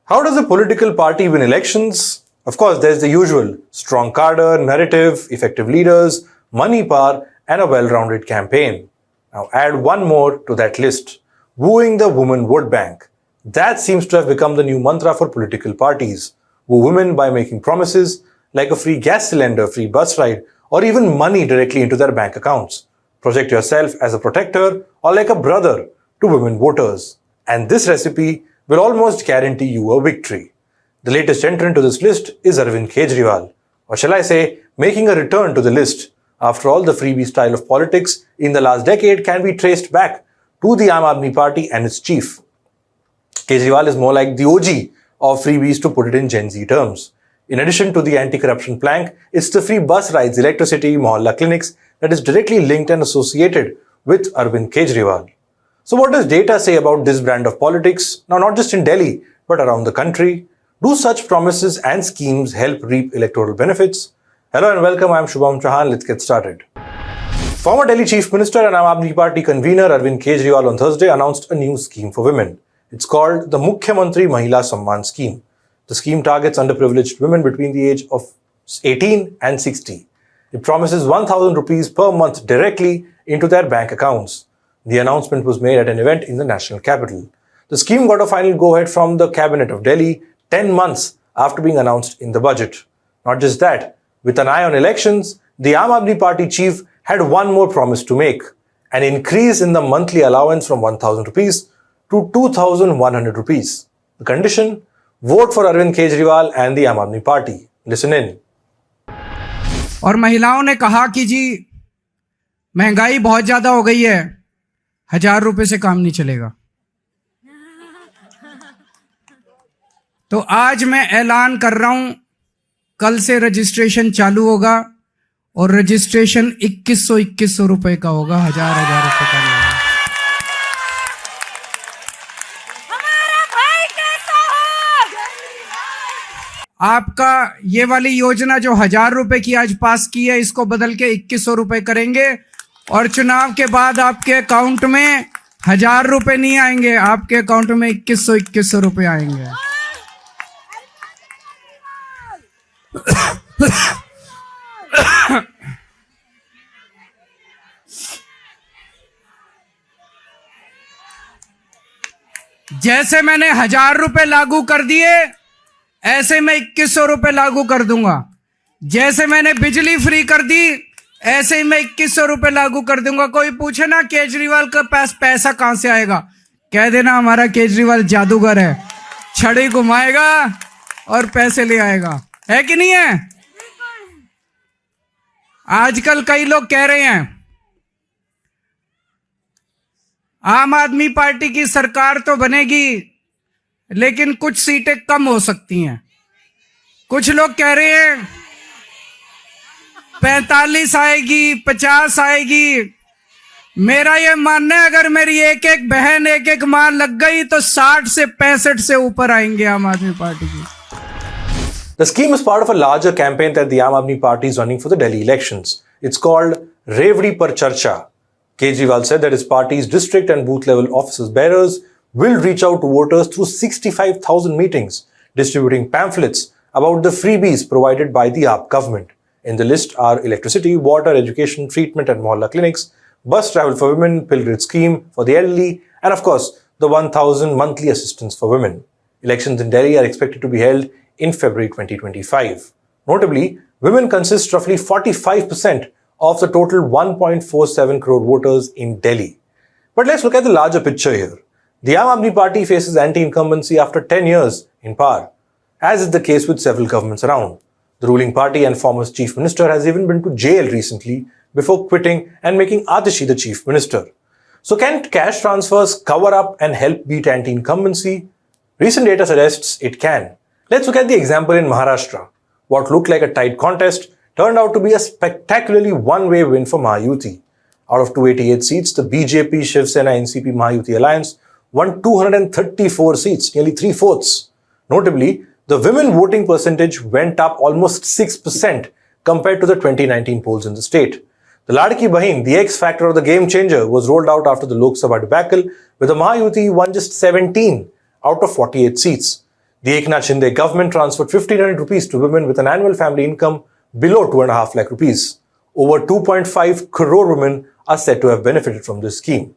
How does a political party win elections? Of course, there's the usual strong cadre, narrative, effective leaders, money power, and a well-rounded campaign. Now add one more to that list, wooing the woman vote bank. That seems to have become the new mantra for political parties. Woo women by making promises like a free gas cylinder, free bus ride, or even money directly into their bank accounts. Project yourself as a protector or like a brother to women voters. And this recipe will almost guarantee you a victory. The latest entrant to this list is Arvind Kejriwal, or shall I say, making a return to the list. After all, the freebie style of politics in the last decade can be traced back to the Aam Aadmi Party and its chief. Kejriwal is more like the OG of freebies, to put it in Gen Z terms. In addition to the anti-corruption plank, it's the free bus rides, electricity, mohalla clinics that is directly linked and associated with Arvind Kejriwal. So what does data say about this brand of politics? Now, not just in Delhi, but around the country. Do such promises and schemes help reap electoral benefits? Hello and welcome, I am Shubham Chohan. Let's get started. Former Delhi Chief Minister and Aam Aadmi Party convener Arvind Kejriwal on Thursday announced a new scheme for women. It's called the Mukhyamantri Mahila Samman Scheme. The scheme targets underprivileged women between the age of 18 and 60. It promises 1,000 rupees per month directly into their bank accounts. The announcement was made at an event in the national capital. The scheme got a final go-ahead from the cabinet of Delhi 10 months after being announced in the budget. Not just that, with an eye on elections, the Aam Aadmi Party chief had one more promise to make: an increase in the monthly allowance from 1,000 rupees to 2,100 rupees. The condition? Vote for Arvind Kejriwal and the Aam Aadmi Party. Listen in. और महिलाओं ने कहा कि जी महंगाई बहुत ज्यादा हो गई है, 1,000 रुपए से काम नहीं चलेगा। तो आज मैं ऐलान कर रहा हूं, कल से रजिस्ट्रेशन चालू होगा और रजिस्ट्रेशन 2100 रुपए का होगा, 1,000 रुपए का नहीं होगा। आपका ये वाली योजना जो 1,000 रुपए की आज पास की है, इसको बदल के 2100 रुपए करेंगे और चुनाव के बाद आपके अकाउंट में 1,000 रुपए नहीं आएंगे, आपके अकाउंट में 2100 रुपए आएंगे। जैसे मैंने 1,000 रुपए लागू कर दिए, ऐसे मैं 2100 रुपए लागू कर दूंगा। जैसे मैंने बिजली फ्री कर दी, ऐसे ही मैं 2100 रुपए लागू कर दूंगा। कोई पूछे ना केजरीवाल का पास पैसा कहां से आएगा, कह देना हमारा केजरीवाल जादूगर है, छड़ी घुमाएगा और पैसे ले आएगा। है कि नहीं है? आजकल कई लोग कह रहे हैं आम आदमी पार्टी की सरकार तो बनेगी लेकिन कुछ सीटें कम हो सकती हैं। कुछ लोग कह रहे हैं 45 आएगी, 50 आएगी। मेरा ये मानना है अगर मेरी एक एक बहन, एक एक मां लग गई तो 60 से 65 से ऊपर आएंगे आम आदमी पार्टी की। The scheme is part of a larger campaign that the Aam Aadmi Party is running for the Delhi elections. It's called Revdi Par Charcha. Kejriwal said that his party's district and booth level offices bearers will reach out to voters through 65,000 meetings, distributing pamphlets about the freebies provided by the AAP government. In the list are electricity, water, education, treatment and mohalla clinics, bus travel for women, pilgrimage scheme for the elderly, and of course, the 1,000 monthly assistance for women. Elections in Delhi are expected to be held in February 2025. Notably, women consist roughly 45% of the total 1.47 crore voters in Delhi. But let's look at the larger picture here. The Aam Aadmi Party faces anti-incumbency after 10 years in power, as is the case with several governments around. The ruling party and former chief minister has even been to jail recently before quitting and making Atishi the chief minister. So can cash transfers cover up and help beat anti-incumbency? Recent data suggests it can. Let's look at the example in Maharashtra. What looked like a tight contest turned out to be a spectacularly one-way win for Mahayuti. Out of 288 seats, the BJP, Shiv Sena, NCP, Mahayuti alliance won 234 seats, nearly 3/4. Notably, the women voting percentage went up almost 6% compared to the 2019 polls in the state. The Ladki Bahin, the X factor or the game changer, was rolled out after the Lok Sabha debacle, where the Mahayuti won just 17 out of 48 seats. The Eknath Shinde government transferred 1500 rupees to women with an annual family income below 2.5 lakh rupees. Over 2.5 crore women are said to have benefited from this scheme.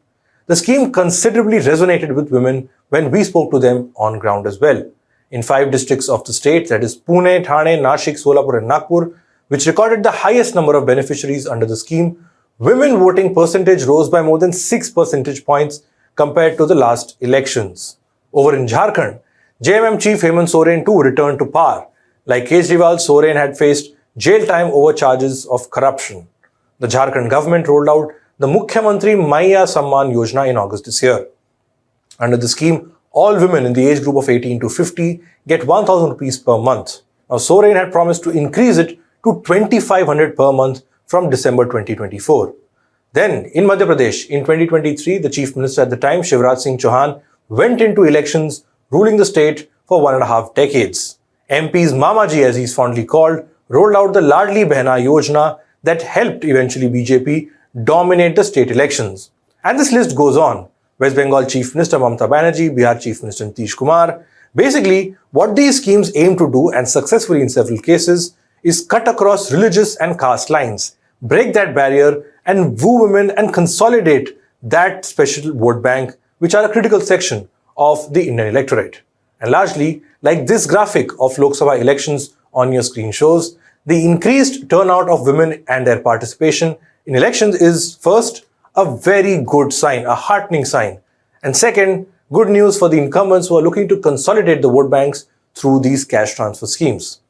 The scheme considerably resonated with women when we spoke to them on ground as well. In 5 districts of the state, that is Pune, Thane, Nashik, Solapur and Nagpur, which recorded the highest number of beneficiaries under the scheme, women voting percentage rose by more than 6 percentage points compared to the last elections. Over in Jharkhand, JMM Chief Hemant Soren too returned to power. Like Kejriwal, Soren had faced jail time over charges of corruption. The Jharkhand government rolled out the Mukhyamantri Maiya Samman Yojana in August this year. Under the scheme, all women in the age group of 18 to 50 get 1,000 rupees per month. Now, Soren had promised to increase it to 2,500 per month from December 2024. Then, in Madhya Pradesh, in 2023, the Chief Minister at the time, Shivraj Singh Chauhan, went into elections, ruling the state for 1.5 decades. MP's Mamata, as he's fondly called, rolled out the Ladli Behna Yojana that helped eventually BJP dominate the state elections. And this list goes on. West Bengal Chief Minister Mamata Banerjee, Bihar Chief Minister Nitish Kumar. Basically, what these schemes aim to do, and successfully in several cases, is cut across religious and caste lines, break that barrier and woo women and consolidate that special vote bank, which are a critical section of the Indian electorate. And largely, like this graphic of Lok Sabha elections on your screen shows, the increased turnout of women and their participation in elections is first a very good sign, a heartening sign. And second, good news for the incumbents who are looking to consolidate the vote banks through these cash transfer schemes.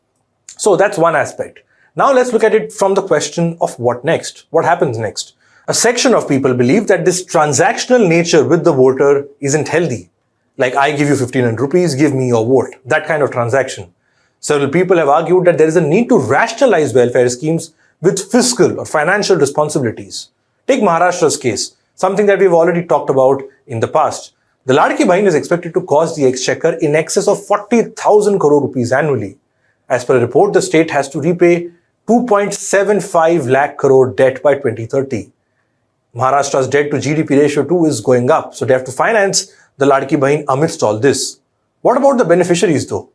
So that's one aspect. Now let's look at it from the question of what next? What happens next? A section of people believe that this transactional nature with the voter isn't healthy. Like, I give you 1500 rupees, give me your vote. That kind of transaction. Several people have argued that there is a need to rationalize welfare schemes with fiscal or financial responsibilities. Take Maharashtra's case, something that we've already talked about in the past. The Ladki Bahin is expected to cost the exchequer in excess of 40,000 crore rupees annually. As per a report, the state has to repay 2.75 lakh crore debt by 2030. Maharashtra's debt to GDP ratio too is going up, so they have to finance the Ladki Bahin amidst all this. What about the beneficiaries though?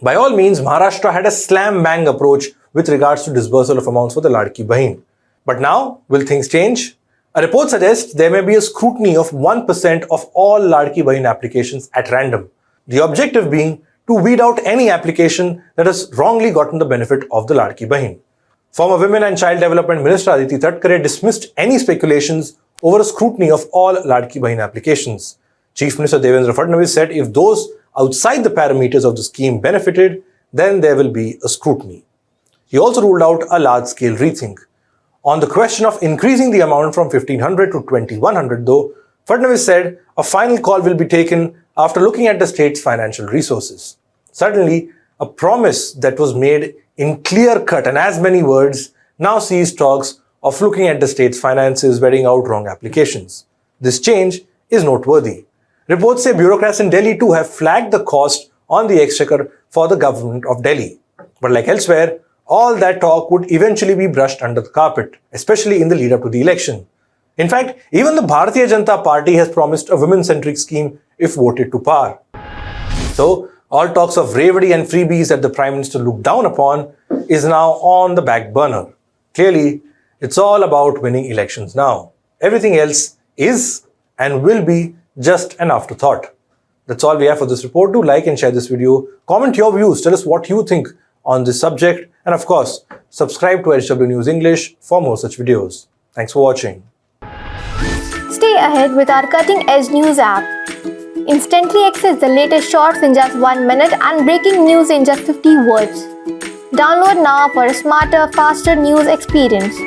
By all means, Maharashtra had a slam-bang approach with regards to disbursal of amounts for the Ladki Bahin. But now, will things change? A report suggests there may be a scrutiny of 1% of all Ladki Bahin applications at random. The objective being to weed out any application that has wrongly gotten the benefit of the Ladki Bahin. Former Women and Child Development Minister Aditi Tadkare dismissed any speculations over a scrutiny of all Ladki Bahin applications. Chief Minister Devendra Fadnavis said if those outside the parameters of the scheme benefited, then there will be a scrutiny. He also ruled out a large-scale rethink. On the question of increasing the amount from 1500 to 2100 though, Fadnavis said a final call will be taken after looking at the state's financial resources. Suddenly, a promise that was made in clear-cut and as many words now sees talks of looking at the state's finances, weeding out wrong applications. This change is noteworthy. Reports say bureaucrats in Delhi too have flagged the cost on the exchequer for the government of Delhi. But like elsewhere, all that talk would eventually be brushed under the carpet, especially in the lead up to the election. In fact, even the Bharatiya Janata Party has promised a women-centric scheme if voted to power. So, all talks of Revadi and freebies that the Prime Minister looked down upon is now on the back burner. Clearly, it's all about winning elections now. Everything else is and will be just an afterthought. That's all we have for this report. Do like and share this video. Comment your views. Tell us what you think on this subject. And of course, subscribe to HW News English for more such videos. Thanks for watching. Stay ahead with our cutting-edge news app. Instantly access the latest shorts in just 1 minute and breaking news in just 50 words. Download now for a smarter, faster news experience.